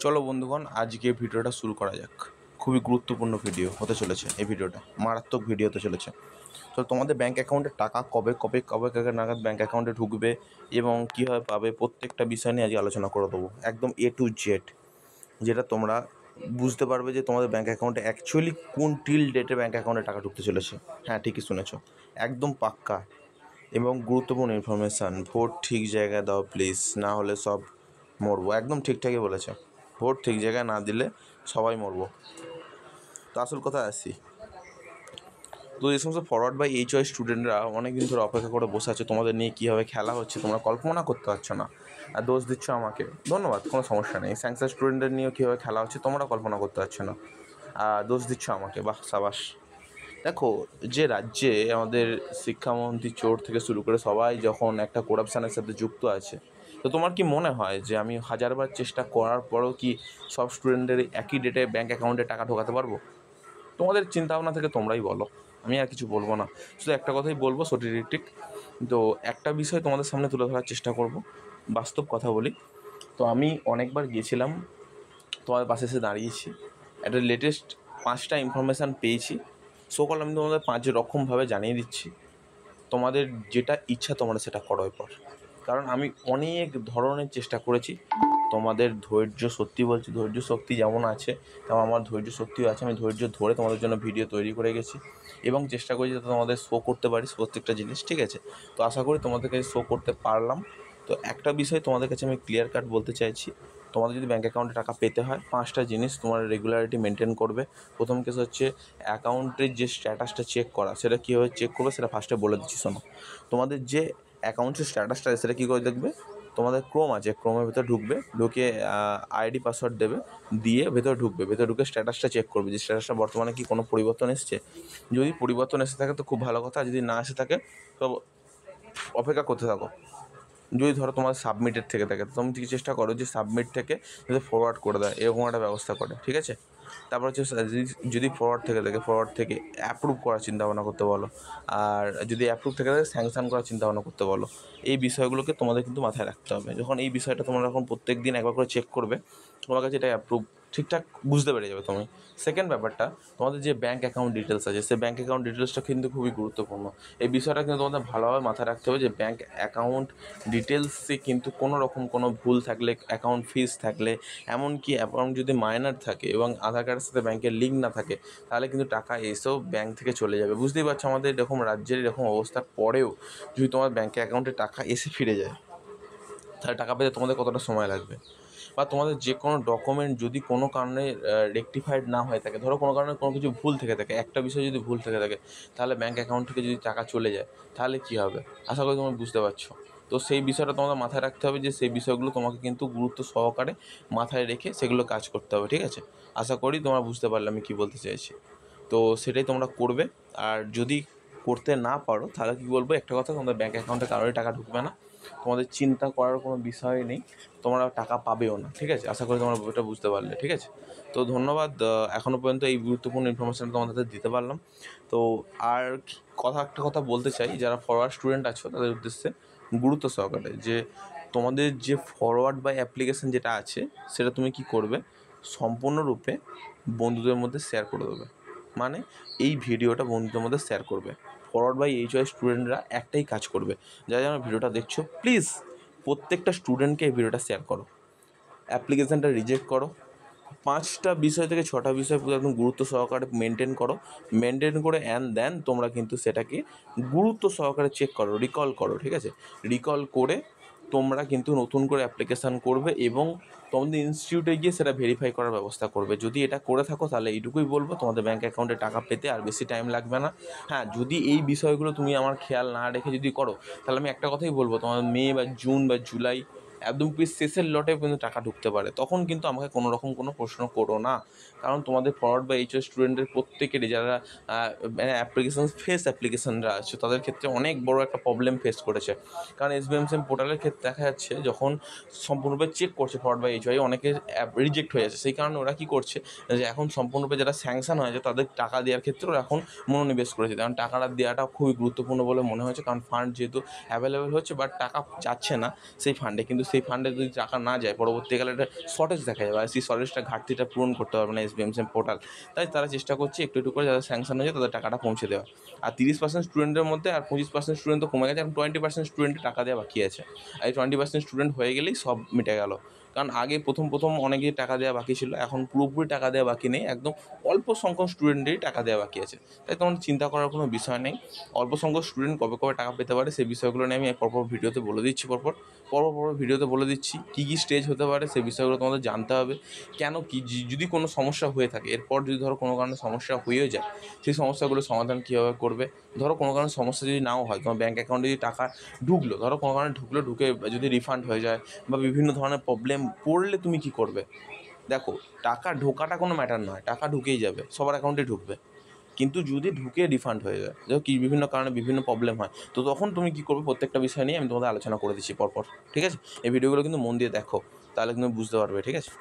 চলো বন্ধুগণ, আজকে ভিডিওটা শুরু করা যাক। খুবই গুরুত্বপূর্ণ ভিডিও হতে চলেছে এই ভিডিওটা, মারাত্মক ভিডিও হতে চলেছে। তো তোমাদের ব্যাঙ্ক অ্যাকাউন্টে টাকা কবে কবে কবে কবে নাগাদ ব্যাঙ্ক অ্যাকাউন্টে ঢুকবে এবং কীভাবে পাবে, প্রত্যেকটা বিষয় নিয়ে আজকে আলোচনা করে দেবো, একদম A to Z, যেটা তোমরা বুঝতে পারবে যে তোমাদের ব্যাঙ্ক অ্যাকাউন্টে অ্যাকচুয়ালি কোন টিল ডেটে ব্যাঙ্ক অ্যাকাউন্টে টাকা ঢুকতে চলেছে। হ্যাঁ, ঠিকই শুনেছো, একদম পাক্কা এবং গুরুত্বপূর্ণ ইনফরমেশান। ভোট ঠিক জায়গায় দাও প্লিজ, না হলে সব মরবো। একদম ঠিকঠাকই বলেছে, ভোট ঠিক জায়গায় না দিলে সবাই মরবো। তো আসল কথা আসি, তো এই সমস্ত ফরওয়ার্ড বা HY স্টুডেন্টরা অনেক দিন ধরে অপেক্ষা করে বসে আছে তোমাদের নিয়ে কীভাবে খেলা হচ্ছে তোমরা কল্পনা করতে পারছো না, আর দোষ দিচ্ছ আমাকে। ধন্যবাদ, কোনো সমস্যা নেই। স্যাংসার স্টুডেন্টদের নিয়েও কীভাবে খেলা হচ্ছে তোমরা কল্পনা করতে পারছো না, আর দোষ দিচ্ছ আমাকে। বাহ, সাবাস। দেখো, যে রাজ্যে আমাদের শিক্ষামন্ত্রী চোর থেকে শুরু করে সবাই যখন একটা করাপশানের সাথে যুক্ত আছে, তো তোমার কি মনে হয় যে আমি হাজারবার চেষ্টা করার পরও কি সব স্টুডেন্টদের একই ডেটে ব্যাঙ্ক অ্যাকাউন্টে টাকা ঢোকাতে পারবো? তোমাদের চিন্তাভাবনা থেকে তোমরাই বলো, আমি আর কিছু বলবো না। শুধু একটা কথাই বলবো, সঠিক। তো একটা বিষয় তোমাদের সামনে তুলে ধরার চেষ্টা করব, বাস্তব কথা বলি। তো আমি অনেকবার গিয়েছিলাম, তোমাদের পাশে এসে দাঁড়িয়েছি, একটা লেটেস্ট 5টা ইনফরমেশান পেয়েছি। সকল আমি তোমাদের 5 রকমভাবে জানিয়ে দিচ্ছি। তোমাদের যেটা ইচ্ছা তোমরা সেটা করো এরপর। কারণ আমি অনেক ধরনের চেষ্টা করেছি। তোমাদের ধৈর্য, সত্যি বলছি, ধৈর্য শক্তি যেমন আছে তেমন আমার ধৈর্য শক্তিও আছে। আমি ধৈর্য ধরে তোমাদের জন্য ভিডিও তৈরি করে গেছি এবং চেষ্টা করেছি যাতে তোমাদের শো করতে পারি প্রত্যেকটা জিনিস, ঠিক আছে? তো আশা করি তোমাদের কাছে শো করতে পারলাম। তো একটা বিষয় তোমাদের কাছে আমি ক্লিয়ার কাট বলতে চাইছি, তোমাদের যদি ব্যাঙ্ক অ্যাকাউন্টে টাকা পেতে হয় 5টা জিনিস তোমার রেগুলারিটি মেনটেন করবে। প্রথম কেস হচ্ছে অ্যাকাউন্টের যে স্ট্যাটাসটা চেক করা, সেটা কীভাবে চেক করবে সেটা ফার্স্টে বলে দিচ্ছি, শোনো। তোমাদের যে অ্যাকাউন্টের স্ট্যাটাসটা সেটা কী করে দেখবে? তোমাদের ক্রোম আছে, ক্রোমের ভেতরে ঢুকবে, ঢুকে ID পাসওয়ার্ড দেবে, দিয়ে ভেতরে ঢুকবে, ভেতরে ঢুকে স্ট্যাটাসটা চেক করবে যে স্ট্যাটাসটা বর্তমানে কি কোনো পরিবর্তন এসছে। যদি পরিবর্তন এসে থাকে তো খুব ভালো কথা, যদি না এসে থাকে তো অপেক্ষা করতে থাকো। যদি ধরো তোমার সাবমিটেড থেকে থাকে তো তুমি চেষ্টা করো যে সাবমিট থেকে যাতে ফরওয়ার্ড করে দেয়, এরকম একটা ব্যবস্থা করে, ঠিক আছে? তারপর হচ্ছে যদি ফরওয়ার্ড থেকে থাকে, ফরওয়ার্ড থেকে অ্যাপ্রুভ করার চিন্তাভাবনা করতে বলো। আর যদি অ্যাপ্রুভ থেকে থাকে স্যাংশন করার চিন্তাভাবনা করতে বলো। এই বিষয়গুলোকে তোমাদের কিন্তু মাথায় রাখতে হবে। যখন এই বিষয়টা তোমরা যখন প্রত্যেক দিন একবার করে চেক করবে, তোমার কাছে এটা অ্যাপ্রুভ ঠিকঠাক বুঝতে পেরে যাবে তুমি। সেকেন্ড ব্যাপারটা, তোমাদের যে ব্যাঙ্ক অ্যাকাউন্ট ডিটেলস আছে সেই ব্যাঙ্ক অ্যাকাউন্ট ডিটেলসটা কিন্তু খুবই গুরুত্বপূর্ণ। এই বিষয়টা কিন্তু তোমাদের ভালোভাবে মাথায় রাখতে হবে যে ব্যাঙ্ক অ্যাকাউন্ট ডিটেলসে কিন্তু কোনো রকম কোনো ভুল থাকলে, অ্যাকাউন্ট ফিস থাকলে, এমনকি অ্যাকাউন্ট যদি মাইনার থাকে এবং আধার কার্ডের সাথে ব্যাঙ্কের লিঙ্ক না থাকে, তাহলে কিন্তু টাকা এসেও ব্যাঙ্ক থেকে চলে যাবে। বুঝতেই পারছো আমাদের এরকম রাজ্যের এরকম অবস্থার পরেও যদি তোমার ব্যাঙ্ক অ্যাকাউন্টে টাকা এসে ফিরে যায়, তাহলে টাকা পেতে তোমাদের কতটা সময় লাগবে। বা তোমাদের যে কোনো ডকুমেন্ট যদি কোনো কারণে রেকটিফাইড না হয়ে থাকে, ধরো কোনো কারণে কোনো কিছু ভুল থেকে থাকে, একটা বিষয় যদি ভুল থেকে থাকে, তাহলে ব্যাঙ্ক অ্যাকাউন্ট থেকে যদি টাকা চলে যায় তাহলে কী হবে, আশা করি তোমরা বুঝতে পারছো। তো সেই বিষয়টা তোমাদের মাথায় রাখতে হবে যে সেই বিষয়গুলো তোমাকে কিন্তু গুরুত্ব সহকারে মাথায় রেখে সেগুলো কাজ করতে হবে, ঠিক আছে? আশা করি তোমরা বুঝতে পারলে আমি কী বলতে চাইছি। তো সেটাই তোমরা করবে। আর যদি করতে না পারো তাহলে কী বলবো, একটা কথা, তোমাদের ব্যাঙ্ক অ্যাকাউন্টে কারোরই টাকা ঢুকবে না, তোমাদের চিন্তা করার কোনো বিষয় নেই, তোমরা টাকা পাবেও না, ঠিক আছে? আশা করি তোমরা এটা বুঝতে পারলে, ঠিক আছে? তো ধন্যবাদ, এখনও পর্যন্ত এই গুরুত্বপূর্ণ ইনফরমেশানটা তোমাদের দিতে পারলাম। তো আর একটা কথা বলতে চাই, যারা ফরওয়ার্ড স্টুডেন্ট আছো তাদের উদ্দেশ্যে গুরুত্ব সহকারে, যে তোমাদের যে ফরওয়ার্ড বা অ্যাপ্লিকেশান যেটা আছে সেটা তুমি কি করবে, সম্পূর্ণরূপে বন্ধুদের মধ্যে শেয়ার করে দেবে। মানে এই ভিডিওটা বন্ধুদের মধ্যে শেয়ার করবে। ফরওয়ার্ড বাই HY স্টুডেন্টরা একটাই কাজ করবে, যারা যারা ভিডিওটা দেখছো প্লিজ প্রত্যেকটা স্টুডেন্টকে এই ভিডিওটা শেয়ার করো, অ্যাপ্লিকেশানটা রিজেক্ট করো, 5টা বিষয় থেকে 6টা বিষয় পুরো একদম গুরুত্ব সহকারে মেনটেন করে অ্যান্ড দেন তোমরা কিন্তু সেটাকে গুরুত্ব সহকারে চেক করো, রিকল করো, ঠিক আছে? রিকল করে তোমরা কিন্তু নতুন করে অ্যাপ্লিকেশান করবে এবং তোমাদের ইনস্টিটিউটে গিয়ে সেটা ভেরিফাই করার ব্যবস্থা করবে। যদি এটা করে থাকো তাহলে এইটুকুই বলবো, তোমাদের ব্যাঙ্ক অ্যাকাউন্টে টাকা পেতে আর বেশি টাইম লাগবে না। হ্যাঁ, যদি এই বিষয়গুলো তুমি আমার খেয়াল না রেখে যদি করো, তাহলে আমি একটা কথাই বলবো, তোমাদের মে বা জুন বা জুলাই একদম শেষের লটে কিন্তু টাকা ঢুকতে পারে। তখন কিন্তু আমাকে কোনো রকম কোনো প্রশ্ন করো না, কারণ তোমাদের ফরওয়ার্ড বা HY স্টুডেন্টের প্রত্যেকেরই যারা মানে অ্যাপ্লিকেশানরা আছে তাদের ক্ষেত্রে অনেক বড় একটা প্রবলেম ফেস করেছে। কারণ SBMSM পোর্টালের ক্ষেত্রে দেখা যাচ্ছে যখন সম্পূর্ণরূপে চেক করছে ফরওয়ার্ড বা HY, অনেকের রিজেক্ট হয়ে যাচ্ছে। সেই কারণে ওরা কী করছে, যে এখন সম্পূর্ণরূপে যারা স্যাংশন হয়েছে তাদের টাকা দেওয়ার ক্ষেত্রে ওরা এখন মনোনিবেশ করেছে। কারণ টাকাটা দেওয়াটা খুবই গুরুত্বপূর্ণ বলে মনে হয়েছে, কারণ ফান্ড যেহেতু অ্যাভেলেবেল হচ্ছে বাট টাকা যাচ্ছে না সেই ফান্ডে, কিন্তু সেই ফান্ডে যদি টাকা না যায় পরবর্তীকালে একটা শর্টেজ দেখা যাবে, আর সেই শর্টেজটা ঘাটতিটা পূরণ করতে পারবে না SBMSM পোর্টাল। তাই তারা চেষ্টা করছে একটু একটু করে যাদের স্যাংশন হয়ে যায় তাদের টাকাটা পৌঁছে দেওয়া। আর 30% স্টুডেন্টের মধ্যে আর 25% স্টুডেন্ট তো কমে গেছে, এখন 20% স্টুডেন্টের টাকা দেওয়া বাকি আছে। আর এই 20% স্টুডেন্ট হয়ে গেলেই সব মিটে গেল। কারণ আগে প্রথম অনেকেই টাকা দেওয়া বাকি ছিল, এখন পুরোপুরি টাকা দেওয়া বাকি নেই, একদম অল্প সংখ্যক স্টুডেন্টেরই টাকা দেওয়া বাকি আছে। তাই তোমার চিন্তা করার কোনো বিষয় নেই। অল্প সংখ্যক স্টুডেন্ট কবে কবে টাকা পেতে পারে সেই বিষয়গুলো নিয়ে আমি পরপর ভিডিওতে বলে দিচ্ছি, পরপর ভিডিওতে বলে দিচ্ছি কী কী স্টেজ হতে পারে সেই বিষয়গুলো তোমাদের জানতে হবে। কেন কি যদি কোনো সমস্যা হয়ে থাকে, এরপর যদি ধরো কোনো কারণে সমস্যা হয়েও যায়, সেই সমস্যাগুলোর সমাধান কীভাবে করবে। ধরো কোনো কারণে সমস্যা যদি নাও হয়, তোমার ব্যাঙ্ক অ্যাকাউন্টে যদি টাকা ঢুকলো, ধরো কোনো কারণে ঢুকে যদি রিফান্ড হয়ে যায় বা বিভিন্ন ধরনের প্রবলেম পড়লে তুমি কী করবে। দেখো, টাকা ঢোকাটা কোনো ম্যাটার নয়, টাকা ঢুকেই যাবে, সবার অ্যাকাউন্টে ঢুকবে। কিন্তু যদি ঢুকে রিফান্ড হয়ে যায়, দেখো কি বিভিন্ন কারণে বিভিন্ন প্রবলেম হয়, তো তখন তুমি কী করবে প্রত্যেকটা বিষয় নিয়ে আমি তোমাদের আলোচনা করে দিচ্ছি পরপর। ঠিক আছে, এই ভিডিওগুলো কিন্তু মন দিয়ে দেখো, তাহলে কিন্তু বুঝতে পারবে। ঠিক আছে।